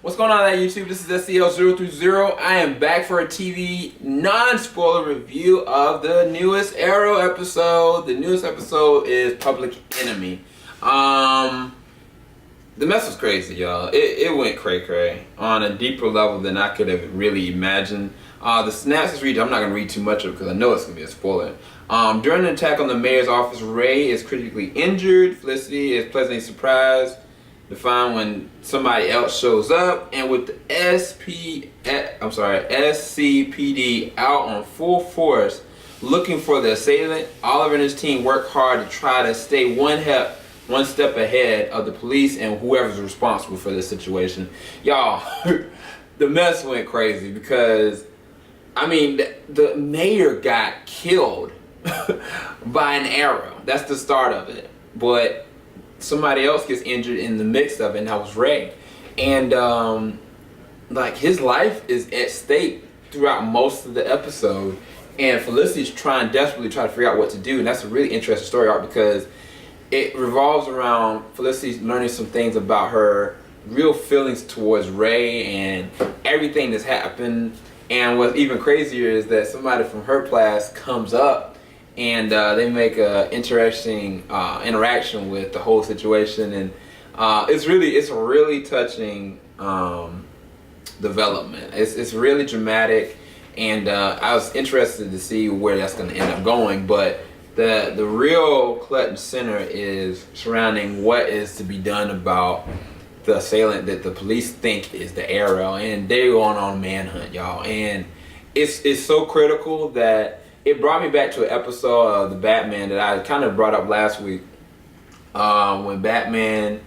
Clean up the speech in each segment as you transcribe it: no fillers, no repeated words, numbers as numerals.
What's going on at YouTube? This is SCL030. I am back for a TV non-spoiler review of the newest Arrow episode. The newest episode is Public Enemy. The mess was crazy, y'all. It went cray-cray on a deeper level than I could have really imagined. The synopsis read, I'm not going to read too much of it because I know it's going to be a spoiler. During an attack on the mayor's office, Ray is critically injured. Felicity is pleasantly surprised to find when somebody else shows up, and with the SCPD out on full force looking for the assailant, Oliver and his team work hard to try to stay one step ahead of the police and whoever's responsible for this situation. Y'all, the mess went crazy because, I mean, the mayor got killed by an arrow. That's the start of it. But somebody else gets injured in the mix of it, and that was Ray. And like, his life is at stake throughout most of the episode, and Felicity's desperately trying to figure out what to do. And that's a really interesting story arc because it revolves around Felicity learning some things about her real feelings towards Ray and everything that's happened. And what's even crazier is that somebody from her class comes up and they make an interesting interaction with the whole situation, and it's a really touching development. It's really dramatic, and I was interested to see where that's going to end up going. But the real cut and center is surrounding what is to be done about the assailant that the police think is the arrow, and they're going on a manhunt, y'all. And it's so critical that it brought me back to an episode of the Batman that I kind of brought up last week. When Batman,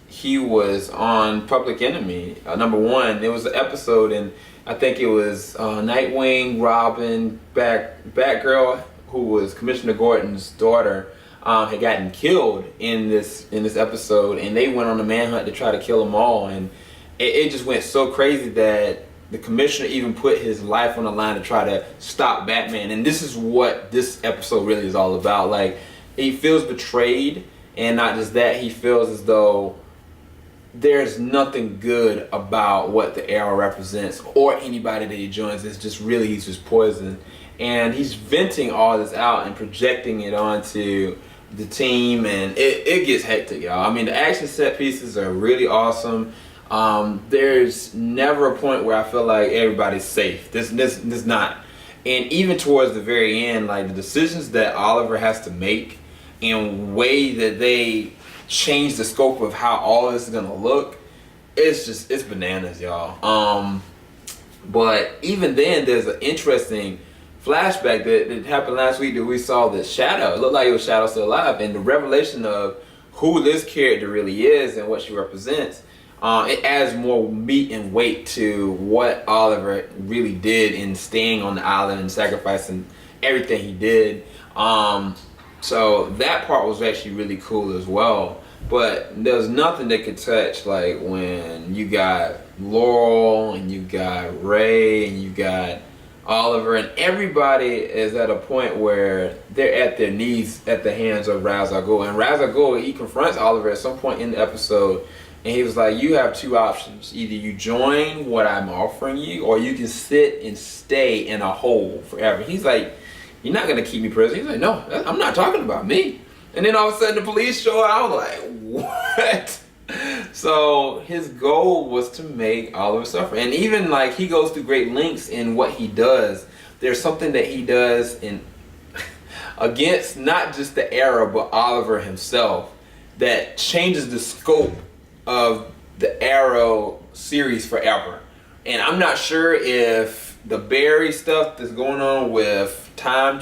he was on Public Enemy, #1. It was an episode, and I think it was Nightwing, Robin, Batgirl, who was Commissioner Gordon's daughter, had gotten killed in this episode, and they went on a manhunt to try to kill them all. And it just went so crazy that the commissioner even put his life on the line to try to stop Batman. And this is what this episode really is all about. Like, he feels betrayed, and not just that, he feels as though there's nothing good about what the arrow represents or anybody that he joins. It's just really, he's just poison. And he's venting all this out and projecting it onto the team, and it gets hectic, y'all. I mean, the action set pieces are really awesome. There's never a point where I feel like everybody's safe. This not. And even towards the very end, like, the decisions that Oliver has to make and way that they change the scope of how all this is gonna look, it's bananas, y'all. But even then, there's an interesting flashback that happened last week that we saw the Shadow. It looked like it was Shadow still alive, and the revelation of who this character really is and what she represents. It adds more meat and weight to what Oliver really did in staying on the island and sacrificing everything he did. So that part was actually really cool as well. But there's nothing that could touch, like, when you got Laurel and you got Ray and you got Oliver, and everybody is at a point where they're at their knees at the hands of Ra's al Ghul. And Ra's al Ghul, he confronts Oliver at some point in the episode, and he was like, you have two options. Either you join what I'm offering you, or you can sit and stay in a hole forever. He's like, you're not going to keep me prisoner. He's like, no, I'm not talking about me. And then all of a sudden the police show up. I was like, what? So his goal was to make Oliver suffer. And even, like, he goes through great lengths in what he does. There's something that he does against not just the Arrow, but Oliver himself, that changes the scope of the Arrow series forever. And I'm not sure if the Barry stuff that's going on with time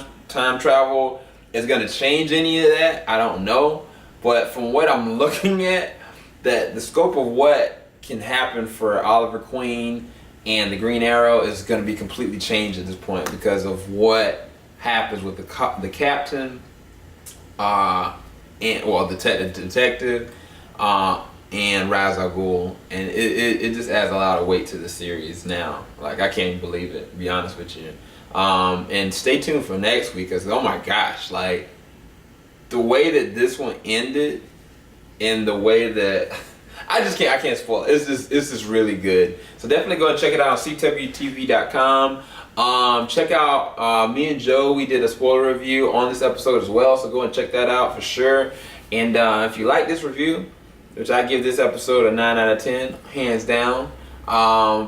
travel is going to change any of that. I don't know. But from what I'm looking at, that the scope of what can happen for Oliver Queen and the Green Arrow is going to be completely changed at this point because of what happens with the captain, the detective, and Ra's al Ghul, and it just adds a lot of weight to the series now. Like, I can't even believe it, to be honest with you. And stay tuned for next week, because, oh my gosh, like, the way that this one ended, and the way that I can't spoil it. It's just really good. So definitely go and check it out on cwtv.com. Check out me and Joe. We did a spoiler review on this episode as well. So go and check that out for sure. And if you like this review, which I give this episode a 9 out of 10, hands down,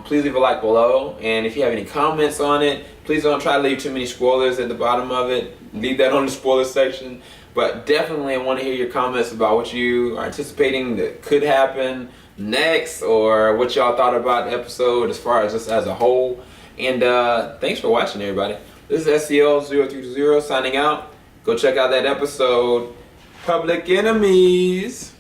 please leave a like below. And if you have any comments on it, please don't try to leave too many spoilers at the bottom of it. Leave that on the spoiler section. But definitely I want to hear your comments about what you are anticipating that could happen next, or what y'all thought about the episode as far as just as a whole. And thanks for watching, everybody. This is SCL030 signing out. Go check out that episode, Public Enemies.